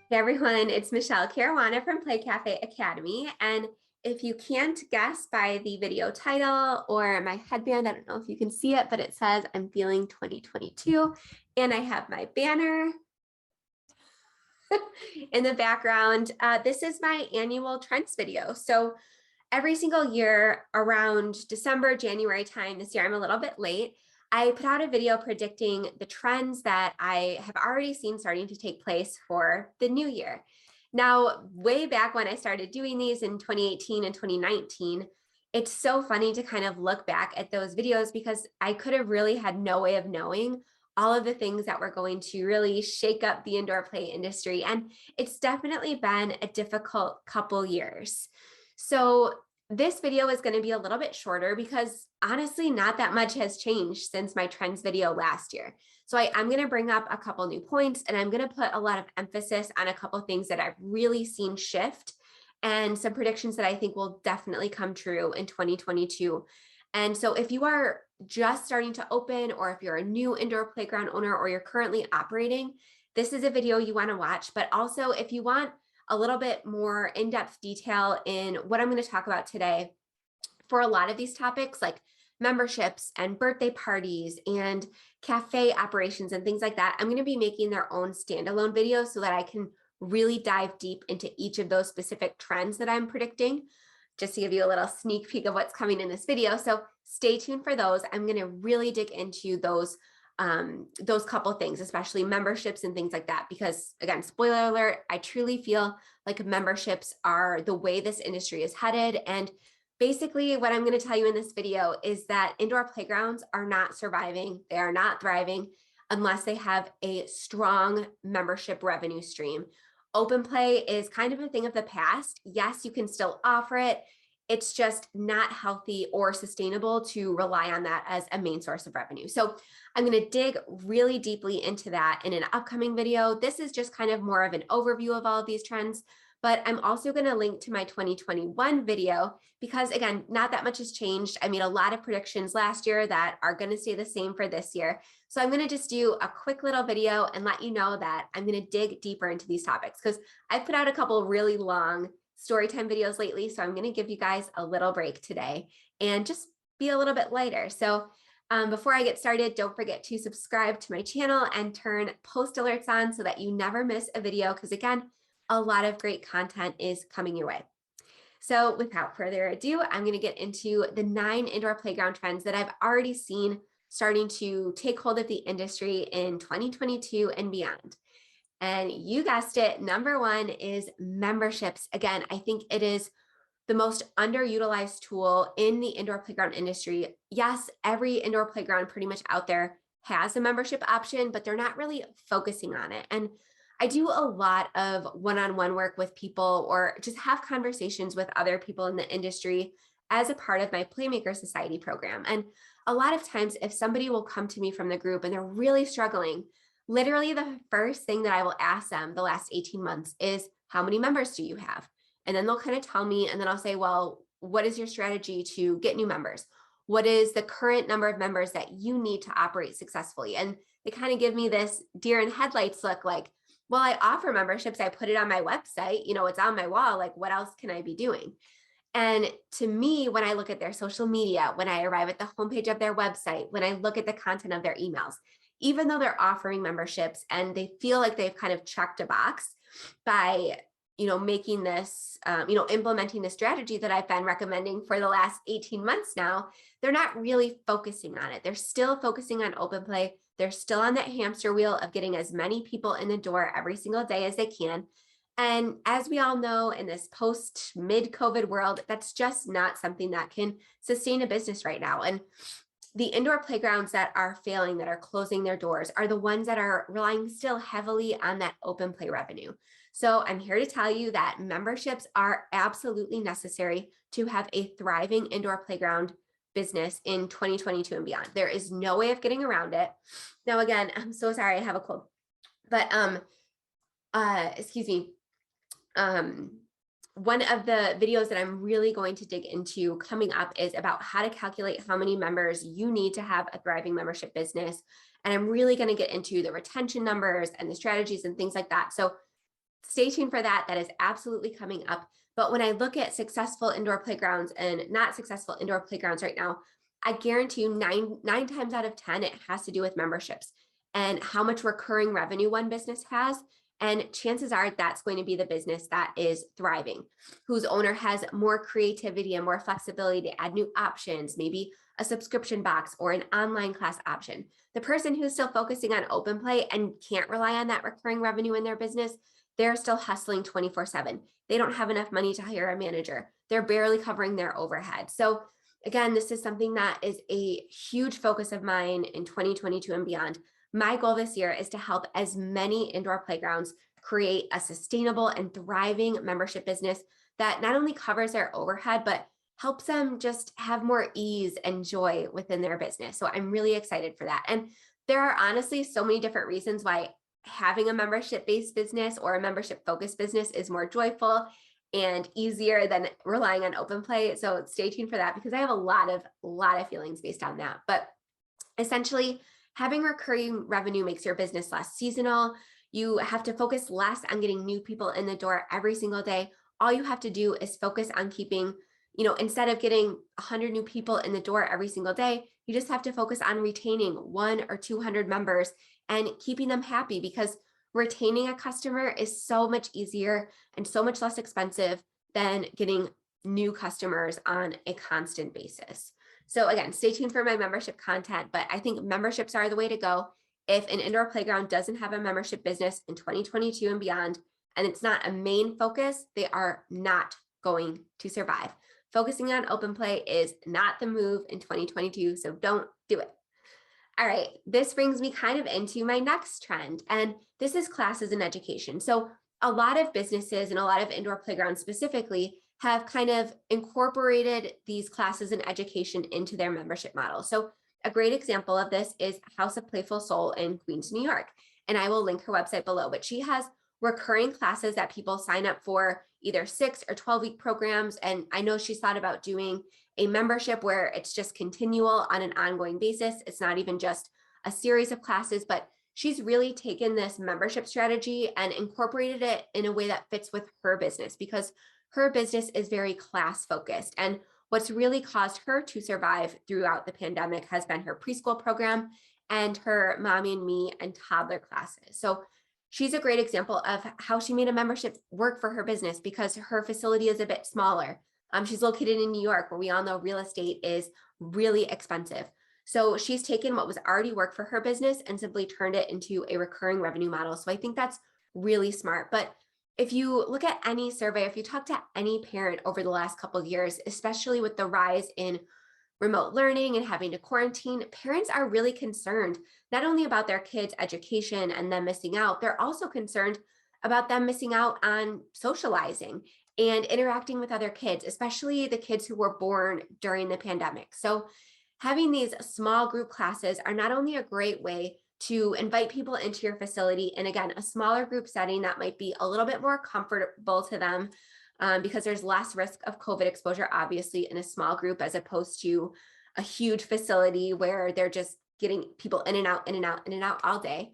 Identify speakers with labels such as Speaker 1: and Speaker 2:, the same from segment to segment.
Speaker 1: Hey everyone, it's Michelle Caruana from Play Cafe Academy. And if you can't guess by the video title or my headband, I don't know if you can see it, but it says I'm feeling 2022. And I have my banner in the background. This is my annual trends video. So every single year around December, January time, this year I'm a little bit late, I put out a video predicting the trends that I have already seen starting to take place for the new year. Now, way back when I started doing these in 2018 and 2019, it's so funny to kind of look back at those videos because I could have really had no way of knowing all of the things that were going to really shake up the indoor play industry. And it's definitely been a difficult couple years. So this video is going to be a little bit shorter because honestly, not that much has changed since my trends video last year. So I'm going to bring up a couple new points and I'm going to put a lot of emphasis on a couple things that I've really seen shift and some predictions that I think will definitely come true in 2022. And so if you are just starting to open, or if you're a new indoor playground owner, or you're currently operating, this is a video you want to watch. But also if you want a little bit more in-depth detail in what I'm going to talk about today for a lot of these topics, like memberships and birthday parties and cafe operations and things like that, I'm going to be making their own standalone videos so that I can really dive deep into each of those specific trends that I'm predicting, just to give you a little sneak peek of what's coming in this video. So stay tuned for those. I'm going to really dig into those couple things, especially memberships and things like that, because again, spoiler alert, I truly feel like memberships are the way this industry is headed. And basically what I'm going to tell you in this video is that indoor playgrounds are not surviving. They are not thriving unless they have a strong membership revenue stream. Open play is kind of a thing of the past. Yes, you can still offer it. It's just not healthy or sustainable to rely on that as a main source of revenue. So I'm going to dig really deeply into that in an upcoming video. This is just kind of more of an overview of all of these trends, but I'm also going to link to my 2021 video because again, not that much has changed. I made a lot of predictions last year that are going to stay the same for this year. So I'm going to just do a quick little video and let you know that I'm going to dig deeper into these topics because I've put out a couple really long storytime videos lately. So I'm going to give you guys a little break today and just be a little bit lighter. So before I get started, don't forget to subscribe to my channel and turn post alerts on so that you never miss a video. Because again, a lot of great content is coming your way. So without further ado, I'm going to get into the 9 indoor playground trends that I've already seen starting to take hold of the industry in 2022 and beyond. And you guessed it, number 1 is memberships. Again, I think it is the most underutilized tool in the indoor playground industry. Yes, every indoor playground pretty much out there has a membership option, but they're not really focusing on it. And I do a lot of one-on-one work with people or just have conversations with other people in the industry as a part of my Playmaker Society program. And a lot of times if somebody will come to me from the group and they're really struggling, literally the first thing that I will ask them the last 18 months is, how many members do you have? And then they'll kind of tell me, and then I'll say, well, what is your strategy to get new members? What is the current number of members that you need to operate successfully? And they kind of give me this deer in headlights look like, well, I offer memberships. I put it on my website, it's on my wall. Like, what else can I be doing? And to me, when I look at their social media, when I arrive at the homepage of their website, when I look at the content of their emails, even though they're offering memberships and they feel like they've kind of checked a box by making this, implementing the strategy that I've been recommending for the last 18 months now, they're not really focusing on it. They're still focusing on open play. They're still on that hamster wheel of getting as many people in the door every single day as they can. And as we all know, in this post mid-COVID world, that's just not something that can sustain a business right now. And the indoor playgrounds that are failing, that are closing their doors, are the ones that are relying still heavily on that open play revenue. So I'm here to tell you that memberships are absolutely necessary to have a thriving indoor playground business in 2022 and beyond. There is no way of getting around it. Now, again, I'm so sorry, I have a cold, but excuse me. One of the videos that I'm really going to dig into coming up is about how to calculate how many members you need to have a thriving membership business. And I'm really going to get into the retention numbers and the strategies and things like that. So stay tuned for that. That is absolutely coming up. But when I look at successful indoor playgrounds and not successful indoor playgrounds right now, I guarantee you nine times out of 10, it has to do with memberships and how much recurring revenue one business has. And chances are that's going to be the business that is thriving, whose owner has more creativity and more flexibility to add new options, maybe a subscription box or an online class option. The person who's still focusing on open play and can't rely on that recurring revenue in their business, they're still hustling 24/7. They don't have enough money to hire a manager. They're barely covering their overhead. So again, this is something that is a huge focus of mine in 2022 and beyond. My goal this year is to help as many indoor playgrounds create a sustainable and thriving membership business that not only covers their overhead, but helps them just have more ease and joy within their business. So I'm really excited for that. And there are honestly so many different reasons why having a membership based business or a membership focused business is more joyful and easier than relying on open play. So stay tuned for that because I have a lot of feelings based on that. But essentially, having recurring revenue makes your business less seasonal. You have to focus less on getting new people in the door every single day. All you have to do is focus on keeping, instead of getting 100 new people in the door every single day, you just have to focus on retaining 100 or 200 members and keeping them happy, because retaining a customer is so much easier and so much less expensive than getting new customers on a constant basis. So again, stay tuned for my membership content, but I think memberships are the way to go. If an indoor playground doesn't have a membership business in 2022 and beyond, and it's not a main focus, they are not going to survive. Focusing on open play is not the move in 2022, so don't do it. All right, this brings me kind of into my next trend, and this is classes in education. So a lot of businesses and a lot of indoor playgrounds specifically have kind of incorporated these classes in education into their membership model. So a great example of this is House of Playful Soul in Queens, New York. And I will link her website below, but she has recurring classes that people sign up for, either 6 or 12-week programs. And I know she's thought about doing a membership where it's just continual on an ongoing basis. It's not even just a series of classes, but she's really taken this membership strategy and incorporated it in a way that fits with her business, because her business is very class focused. And what's really caused her to survive throughout the pandemic has been her preschool program and her mommy and me and toddler classes. So she's a great example of how she made a membership work for her business because her facility is a bit smaller. She's located in New York, where we all know real estate is really expensive. So she's taken what was already work for her business and simply turned it into a recurring revenue model. So I think that's really smart. But if you look at any survey, if you talk to any parent over the last couple of years, especially with the rise in remote learning and having to quarantine, parents are really concerned not only about their kids' education and them missing out, they're also concerned about them missing out on socializing and interacting with other kids, especially the kids who were born during the pandemic. So having these small group classes are not only a great way to invite people into your facility, and again, a smaller group setting that might be a little bit more comfortable to them, because there's less risk of COVID exposure, obviously, in a small group as opposed to a huge facility where they're just getting people in and out, in and out, in and out all day.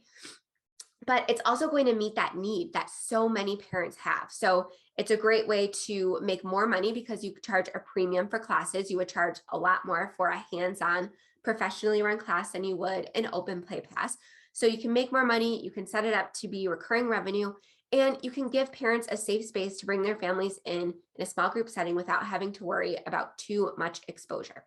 Speaker 1: But it's also going to meet that need that so many parents have. So it's a great way to make more money because you charge a premium for classes. You would charge a lot more for a hands-on, professionally run class than you would an open play pass. So you can make more money, you can set it up to be recurring revenue, and you can give parents a safe space to bring their families in a small group setting without having to worry about too much exposure.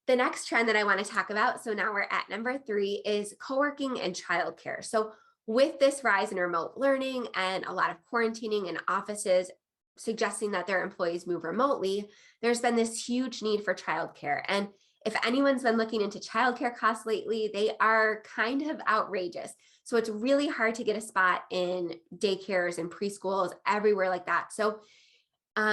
Speaker 1: The next trend that I want to talk about, so now we're at number 3, is co-working and childcare. So with this rise in remote learning and a lot of quarantining in offices suggesting that their employees move remotely, there's been this huge need for childcare. And if anyone's been looking into childcare costs lately, they are kind of outrageous. So it's really hard to get a spot in daycares and preschools everywhere like that. So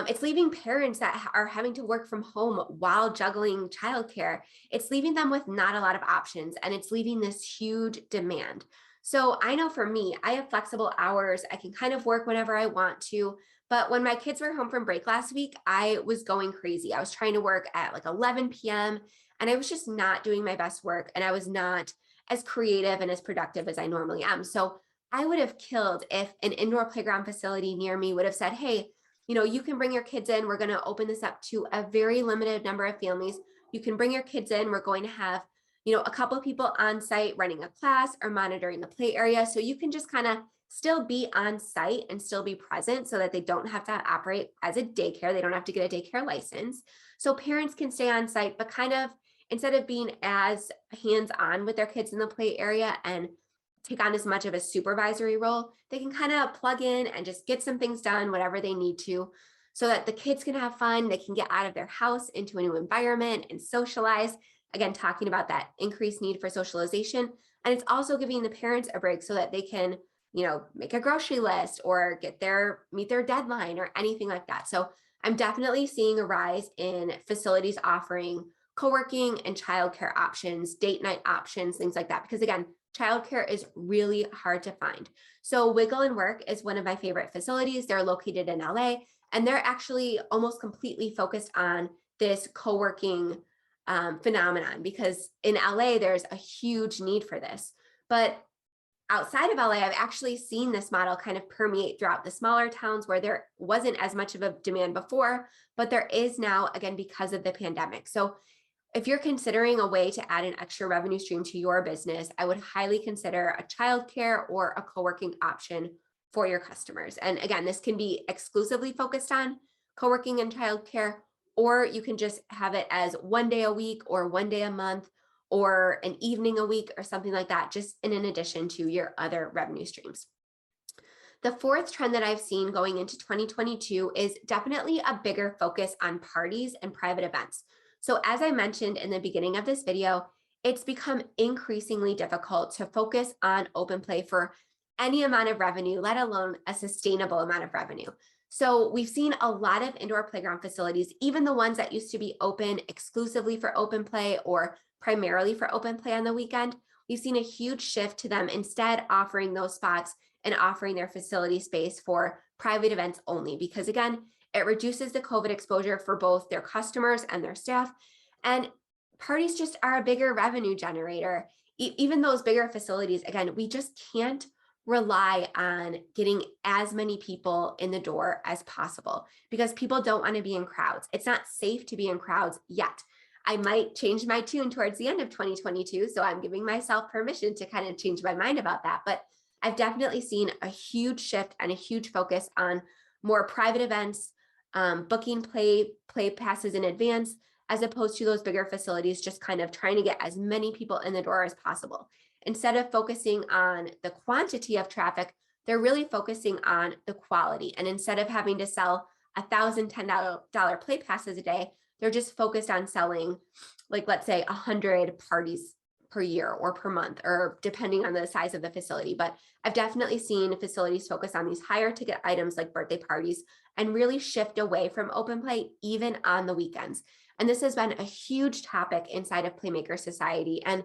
Speaker 1: it's leaving parents that are having to work from home while juggling childcare. It's leaving them with not a lot of options, and it's leaving this huge demand. So I know for me, I have flexible hours. I can kind of work whenever I want to. But when my kids were home from break last week, I was going crazy. I was trying to work at like 11 p.m. and I was just not doing my best work, and I was not as creative and as productive as I normally am. So I would have killed if an indoor playground facility near me would have said, hey, you can bring your kids in. We're going to open this up to a very limited number of families. You can bring your kids in. We're going to have, a couple of people on site running a class or monitoring the play area. So you can just kind of still be on site and still be present so that they don't have to operate as a daycare. They don't have to get a daycare license. So parents can stay on site, but kind of instead of being as hands-on with their kids in the play area and take on as much of a supervisory role, they can kind of plug in and just get some things done, whatever they need to, so that the kids can have fun. They can get out of their house into a new environment and socialize. Again, talking about that increased need for socialization. And it's also giving the parents a break so that they can, make a grocery list or meet their deadline or anything like that. So I'm definitely seeing a rise in facilities offering co-working and childcare options, date night options, things like that. Because again, childcare is really hard to find. So Wiggle and Work is one of my favorite facilities. They're located in LA, and they're actually almost completely focused on this co-working phenomenon, because in LA, there's a huge need for this. But outside of LA, I've actually seen this model kind of permeate throughout the smaller towns where there wasn't as much of a demand before, but there is now, again, because of the pandemic. So if you're considering a way to add an extra revenue stream to your business, I would highly consider a childcare or a co-working option for your customers. And again, this can be exclusively focused on co-working and childcare, or you can just have it as one day a week or one day a month or an evening a week or something like that, just in addition to your other revenue streams. The fourth trend that I've seen going into 2022 is definitely a bigger focus on parties and private events. So as I mentioned in the beginning of this video, it's become increasingly difficult to focus on open play for any amount of revenue, let alone a sustainable amount of revenue. So we've seen a lot of indoor playground facilities, even the ones that used to be open exclusively for open play or primarily for open play on the weekend. We've seen a huge shift to them instead offering those spots and offering their facility space for private events only, because again, it reduces the COVID exposure for both their customers and their staff. And parties just are a bigger revenue generator. Even those bigger facilities, again, we just can't rely on getting as many people in the door as possible because people don't want to be in crowds. It's not safe to be in crowds yet. I might change my tune towards the end of 2022. So I'm giving myself permission to kind of change my mind about that. But I've definitely seen a huge shift and a huge focus on more private events, booking play passes in advance, as opposed to those bigger facilities just kind of trying to get as many people in the door as possible. Instead of focusing on the quantity of traffic, they're really focusing on the quality. And instead of having to sell $1,010 play passes a day, they're just focused on selling, like, let's say 100 parties per year or per month, or depending on the size of the facility. But I've definitely seen facilities focus on these higher ticket items like birthday parties and really shift away from open play even on the weekends. And this has been a huge topic inside of Playmaker Society. And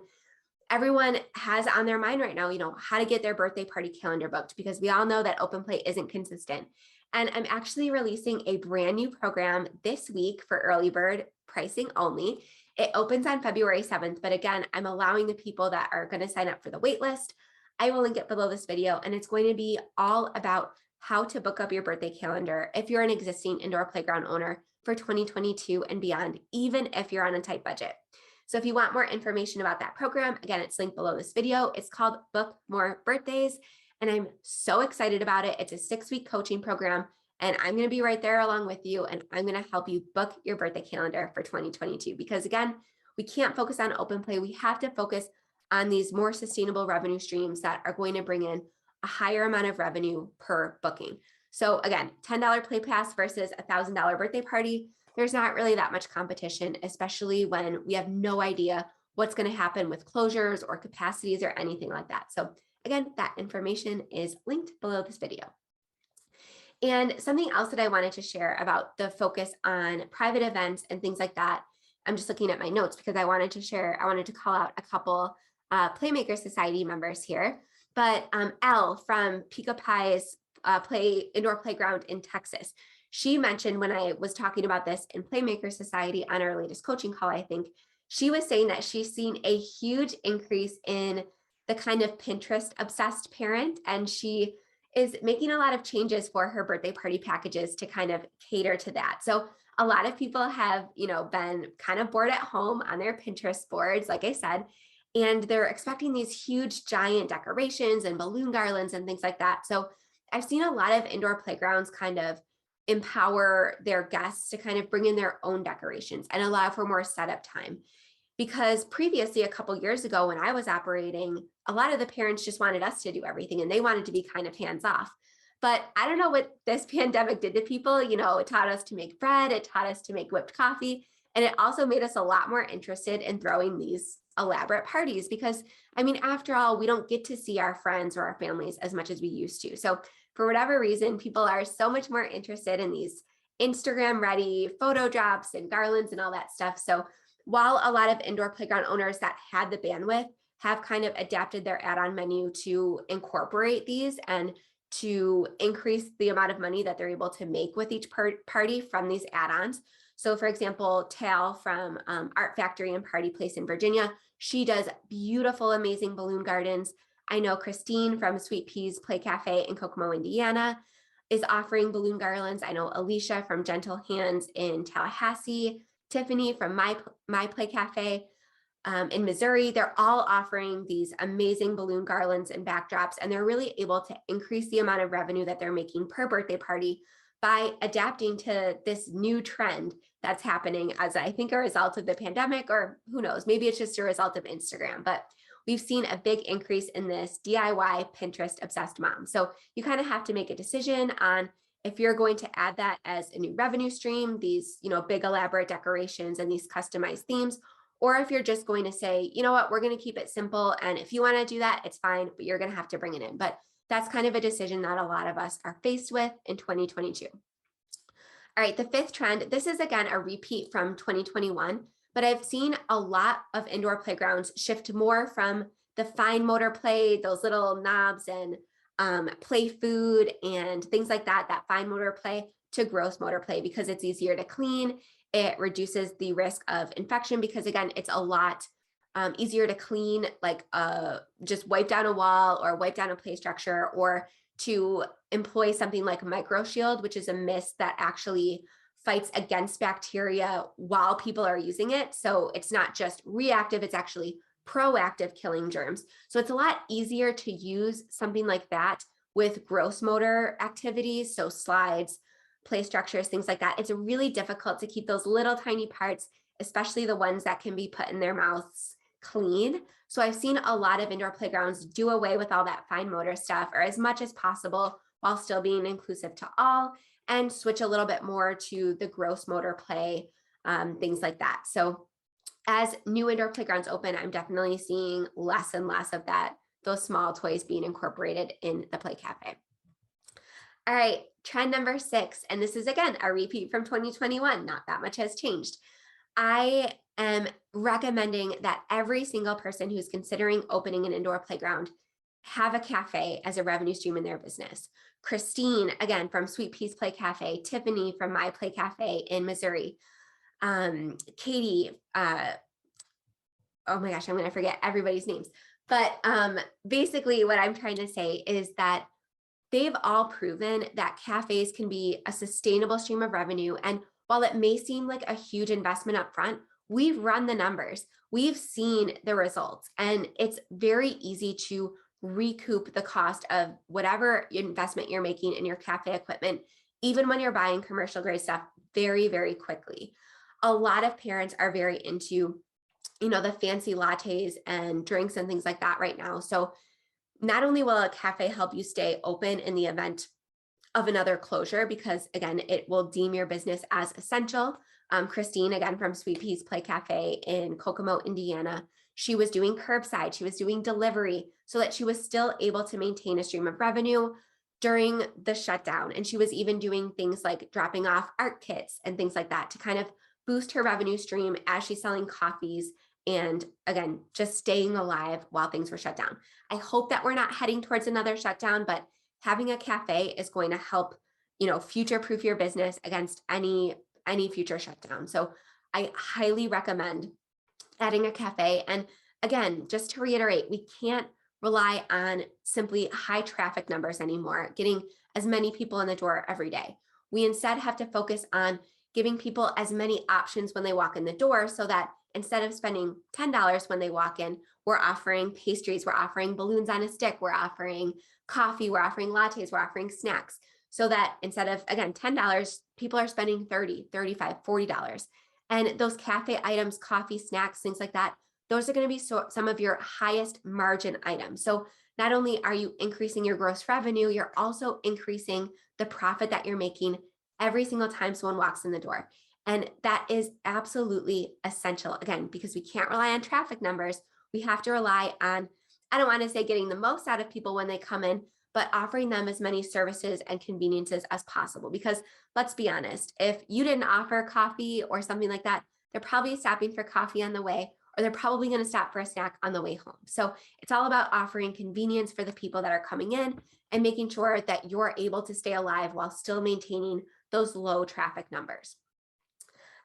Speaker 1: everyone has on their mind right now, how to get their birthday party calendar booked, because we all know that open play isn't consistent. And I'm actually releasing a brand new program this week for early bird pricing only. It opens on February 7th, but again, I'm allowing the people that are going to sign up for the wait list. I will link it below this video, and it's going to be all about how to book up your birthday calendar if you're an existing indoor playground owner for 2022 and beyond, even if you're on a tight budget. So if you want more information about that program, again, it's linked below this video. It's called Book More Birthdays, and I'm so excited about it. It's a 6-week coaching program, and I'm going to be right there along with you, and I'm going to help you book your birthday calendar for 2022. Because again, we can't focus on open play. We have to focus on these more sustainable revenue streams that are going to bring in a higher amount of revenue per booking. So again, $10 play pass versus $1,000 birthday party. There's not really that much competition, especially when we have no idea what's going to happen with closures or capacities or anything like that. So again, that information is linked below this video. And something else that I wanted to share about the focus on private events and things like that. I'm just looking at my notes because I wanted to call out a couple Playmaker Society members here. But Elle from Pico Pie's indoor playground in Texas, she mentioned when I was talking about this in Playmaker Society on our latest coaching call, I think, she was saying that she's seen a huge increase in the kind of Pinterest obsessed parent, and she is making a lot of changes for her birthday party packages to kind of cater to that. So a lot of people have, been kind of bored at home on their Pinterest boards, like I said, and they're expecting these huge giant decorations and balloon garlands and things like that. So I've seen a lot of indoor playgrounds kind of empower their guests to kind of bring in their own decorations and allow for more setup time. Because previously, a couple years ago when I was operating, a lot of the parents just wanted us to do everything and they wanted to be kind of hands off. But I don't know what this pandemic did to people. It taught us to make bread, it taught us to make whipped coffee, and it also made us a lot more interested in throwing these elaborate parties because, I mean, after all, we don't get to see our friends or our families as much as we used to. So for whatever reason, people are so much more interested in these Instagram ready photo drops and garlands and all that stuff. So while a lot of indoor playground owners that had the bandwidth have kind of adapted their add-on menu to incorporate these and to increase the amount of money that they're able to make with each party from these add-ons. So for example, Tal from Art Factory and Party Place in Virginia, she does beautiful, amazing balloon gardens. I know Christine from Sweet Peas Play Cafe in Kokomo, Indiana is offering balloon garlands. I know Alicia from Gentle Hands in Tallahassee, Tiffany from My Play Cafe in Missouri. They're all offering these amazing balloon garlands and backdrops, and they're really able to increase the amount of revenue that they're making per birthday party by adapting to this new trend that's happening as I think a result of the pandemic, or who knows, maybe it's just a result of Instagram, but we've seen a big increase in this DIY Pinterest obsessed mom. So you kind of have to make a decision on if you're going to add that as a new revenue stream, these, big elaborate decorations and these customized themes, or if you're just going to say, you know what, we're going to keep it simple. And if you want to do that, it's fine, but you're going to have to bring it in. But that's kind of a decision that a lot of us are faced with in 2022. All right, the fifth trend, this is again a repeat from 2021, but I've seen a lot of indoor playgrounds shift more from the fine motor play, those little knobs and play food and things like that, that fine motor play, to gross motor play because it's easier to clean. It reduces the risk of infection because again, it's a lot easier to clean, like just wipe down a wall or wipe down a play structure, or to employ something like MicroShield, which is a mist that actually fights against bacteria while people are using it. So it's not just reactive, it's actually proactive killing germs. So it's a lot easier to use something like that with gross motor activities. So slides, play structures, things like that. It's really difficult to keep those little tiny parts, especially the ones that can be put in their mouths, clean. So I've seen a lot of indoor playgrounds do away with all that fine motor stuff, or as much as possible, while still being inclusive to all, and switch a little bit more to the gross motor play, things like that. So as new indoor playgrounds open, I'm definitely seeing less and less of that, those small toys being incorporated in the play cafe. All right, trend number 6, and this is again a repeat from 2021, not that much has changed. I am recommending that every single person who's considering opening an indoor playground have a cafe as a revenue stream in their business. Christine, again, from Sweet Peas Play Cafe, Tiffany from My Play Cafe in Missouri, Katie, oh my gosh, I'm going to forget everybody's names. But basically what I'm trying to say is that they've all proven that cafes can be a sustainable stream of revenue. And while it may seem like a huge investment up front, we've run the numbers, we've seen the results, and it's very easy to recoup the cost of whatever investment you're making in your cafe equipment, even when you're buying commercial grade stuff, very, very quickly. A lot of parents are very into, the fancy lattes and drinks and things like that right now. So not only will a cafe help you stay open in the event of another closure, because again, it will deem your business as essential. Christine, again, from Sweet Peas Play Cafe in Kokomo, Indiana, she was doing curbside, she was doing delivery so that she was still able to maintain a stream of revenue during the shutdown. And she was even doing things like dropping off art kits and things like that to kind of boost her revenue stream as she's selling coffees and again, just staying alive while things were shut down. I hope that we're not heading towards another shutdown, but having a cafe is going to help, future-proof your business against any future shutdown. So I highly recommend adding a cafe. And again, just to reiterate, we can't rely on simply high traffic numbers anymore, getting as many people in the door every day. We instead have to focus on giving people as many options when they walk in the door so that instead of spending $10 when they walk in, we're offering pastries, we're offering balloons on a stick, we're offering coffee, we're offering lattes, we're offering snacks. So that instead of, again, $10, people are spending $30, $35, $40. And those cafe items, coffee, snacks, things like that, those are going to be some of your highest margin items. So not only are you increasing your gross revenue, you're also increasing the profit that you're making every single time someone walks in the door. And that is absolutely essential, again, because we can't rely on traffic numbers. We have to rely on, I don't want to say getting the most out of people when they come in, but offering them as many services and conveniences as possible. Because let's be honest, if you didn't offer coffee or something like that, they're probably stopping for coffee on the way, or they're probably going to stop for a snack on the way home. So it's all about offering convenience for the people that are coming in and making sure that you're able to stay alive while still maintaining those low traffic numbers.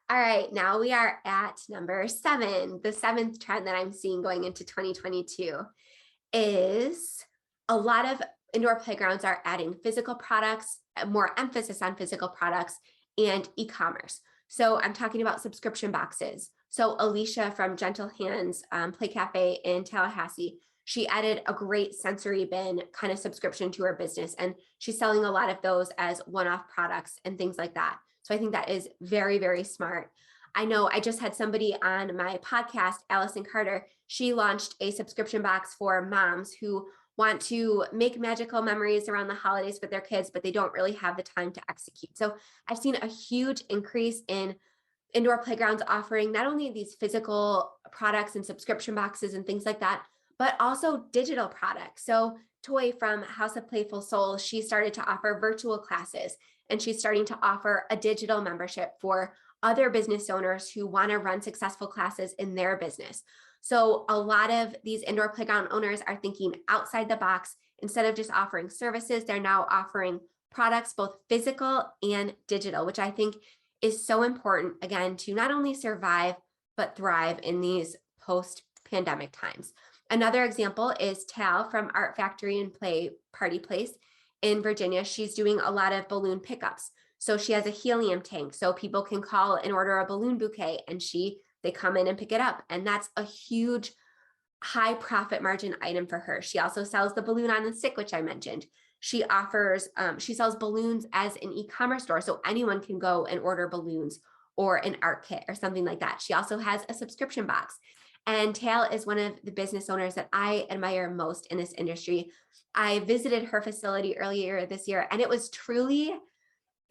Speaker 1: All right, now we are at number 7. The 7th trend that I'm seeing going into 2022 is a lot of indoor playgrounds are adding physical products, more emphasis on physical products, and e-commerce. So I'm talking about subscription boxes. So Alicia from Gentle Hands Play Cafe in Tallahassee, she added a great sensory bin kind of subscription to her business, and she's selling a lot of those as one-off products and things like that. So I think that is very, very smart. I know I just had somebody on my podcast, Allison Carter. She launched a subscription box for moms who want to make magical memories around the holidays with their kids, but they don't really have the time to execute. So I've seen a huge increase in indoor playgrounds offering not only these physical products and subscription boxes and things like that, but also digital products. So Toy from House of Playful Souls, she started to offer virtual classes, and she's starting to offer a digital membership for other business owners who want to run successful classes in their business. So a lot of these indoor playground owners are thinking outside the box. Instead of just offering services, they're now offering products, both physical and digital, which I think is so important, again, to not only survive, but thrive in these post-pandemic times. Another example is Tal from Art Factory and Play Party Place in Virginia. She's doing a lot of balloon pickups. So she has a helium tank, so people can call and order a balloon bouquet, and they come in and pick it up. And that's a huge high profit margin item for her. She also sells the balloon on the stick, which I mentioned. She sells balloons as an e-commerce store, so anyone can go and order balloons or an art kit or something like that. She also has a subscription box. And Tal is one of the business owners that I admire most in this industry. I visited her facility earlier this year, and it was truly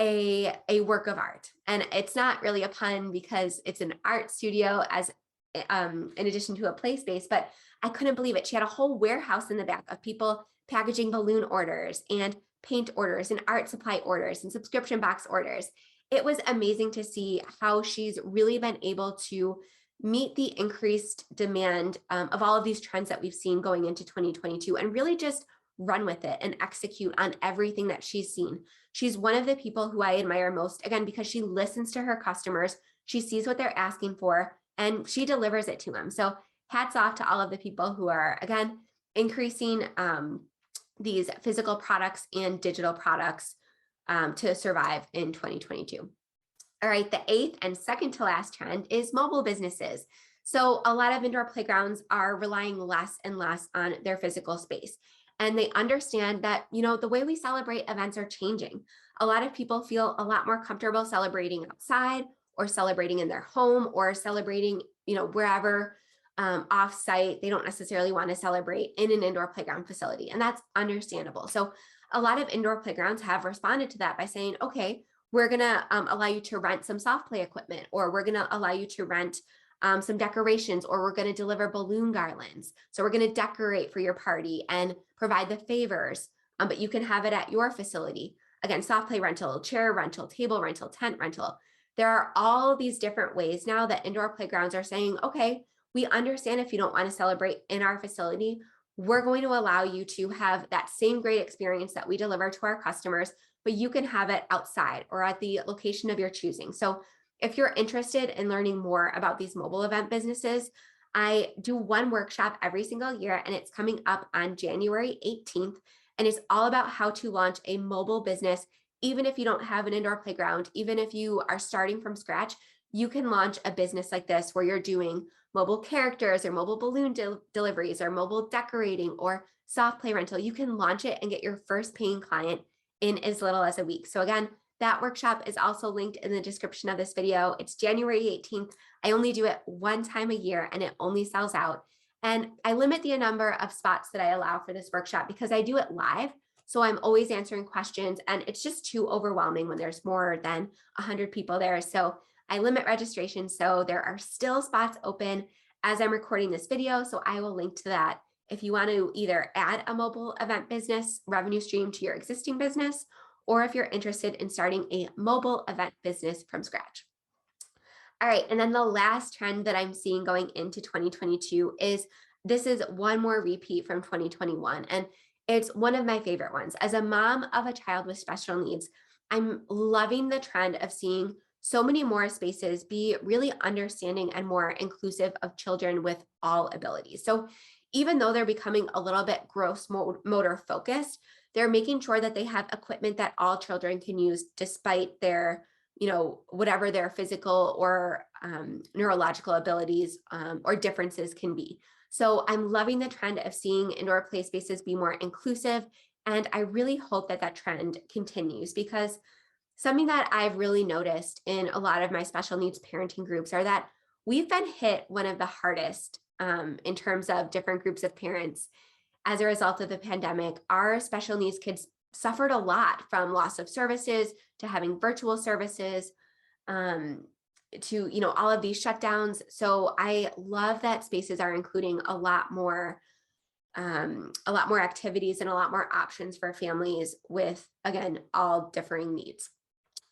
Speaker 1: a work of art. And it's not really a pun because it's an art studio as in addition to a play space, but I couldn't believe it. She had a whole warehouse in the back of people packaging balloon orders and paint orders and art supply orders and subscription box orders. It was amazing to see how she's really been able to meet the increased demand of all of these trends that we've seen going into 2022 and really just run with it and execute on everything that she's seen. She's one of the people who I admire most, again, because she listens to her customers, she sees what they're asking for, and she delivers it to them. So hats off to all of the people who are, again, increasing these physical products and digital products to survive in 2022. All right, the 8th and second to last trend is mobile businesses. So a lot of indoor playgrounds are relying less and less on their physical space. And they understand that, the way we celebrate events are changing. A lot of people feel a lot more comfortable celebrating outside or celebrating in their home or celebrating, wherever off-site. They don't necessarily want to celebrate in an indoor playground facility. And that's understandable. So a lot of indoor playgrounds have responded to that by saying, okay, we're going to allow you to rent some soft play equipment, or we're going to allow you to rent some decorations, or we're going to deliver balloon garlands. So we're going to decorate for your party and provide the favors, but you can have it at your facility. Again, soft play rental, chair rental, table rental, tent rental. There are all these different ways now that indoor playgrounds are saying, okay, we understand if you don't want to celebrate in our facility, we're going to allow you to have that same great experience that we deliver to our customers, but you can have it outside or at the location of your choosing. So if you're interested in learning more about these mobile event businesses, I do one workshop every single year, and it's coming up on January 18th. And it's all about how to launch a mobile business. Even if you don't have an indoor playground, even if you are starting from scratch, you can launch a business like this where you're doing mobile characters or mobile balloon deliveries or mobile decorating or soft play rental. You can launch it and get your first paying client in as little as a week. So again, that workshop is also linked in the description of this video. It's January 18th. I only do it one time a year and it only sells out. And I limit the number of spots that I allow for this workshop because I do it live. So I'm always answering questions and it's just too overwhelming when there's more than 100 people there. So I limit registration. So there are still spots open as I'm recording this video. So I will link to that if you want to either add a mobile event business revenue stream to your existing business, or if you're interested in starting a mobile event business from scratch. All right, and then the last trend that I'm seeing going into 2022 is this is one more repeat from 2021, and it's one of my favorite ones. As a mom of a child with special needs, I'm loving the trend of seeing so many more spaces be really understanding and more inclusive of children with all abilities. So even though they're becoming a little bit gross motor focused, they're making sure that they have equipment that all children can use despite their, whatever their physical or neurological abilities or differences can be. So I'm loving the trend of seeing indoor play spaces be more inclusive. And I really hope that that trend continues, because something that I've really noticed in a lot of my special needs parenting groups are that we've been hit one of the hardest in terms of different groups of parents as a result of the pandemic. Our special needs kids suffered a lot, from loss of services to having virtual services, to all of these shutdowns. So I love that spaces are including a lot more activities and a lot more options for families with, again, all differing needs.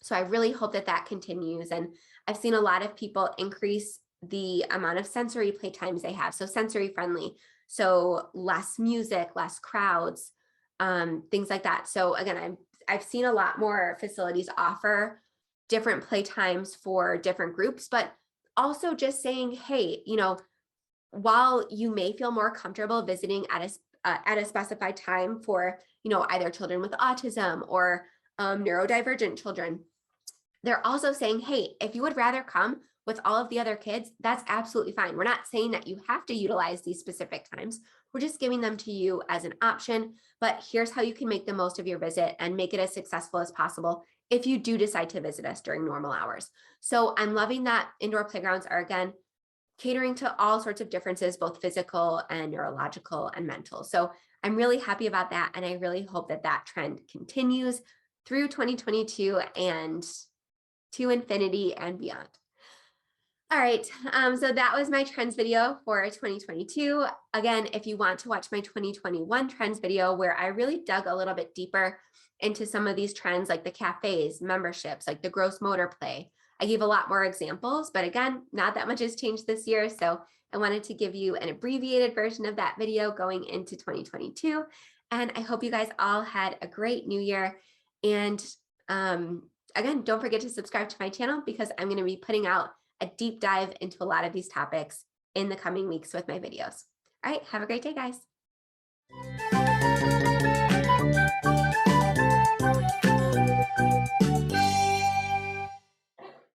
Speaker 1: So I really hope that that continues. And I've seen a lot of people increase the amount of sensory play times they have. So sensory friendly, so less music, less crowds, things like that. So again, I've seen a lot more facilities offer different play times for different groups, but also just saying, hey, while you may feel more comfortable visiting at a specified time for, either children with autism or neurodivergent children, they're also saying, hey, if you would rather come with all of the other kids, that's absolutely fine. We're not saying that you have to utilize these specific times. We're just giving them to you as an option, but here's how you can make the most of your visit and make it as successful as possible if you do decide to visit us during normal hours. So I'm loving that indoor playgrounds are, again, catering to all sorts of differences, both physical and neurological and mental. So I'm really happy about that. And I really hope that that trend continues through 2022 and to infinity and beyond. All right, so that was my trends video for 2022. Again, if you want to watch my 2021 trends video, where I really dug a little bit deeper into some of these trends, like the cafes, memberships, like the gross motor play, I gave a lot more examples, but again, not that much has changed this year. So I wanted to give you an abbreviated version of that video going into 2022. And I hope you guys all had a great new year. And again, don't forget to subscribe to my channel, because I'm going to be putting out a deep dive into a lot of these topics in the coming weeks with my videos. All right, have a great day, guys.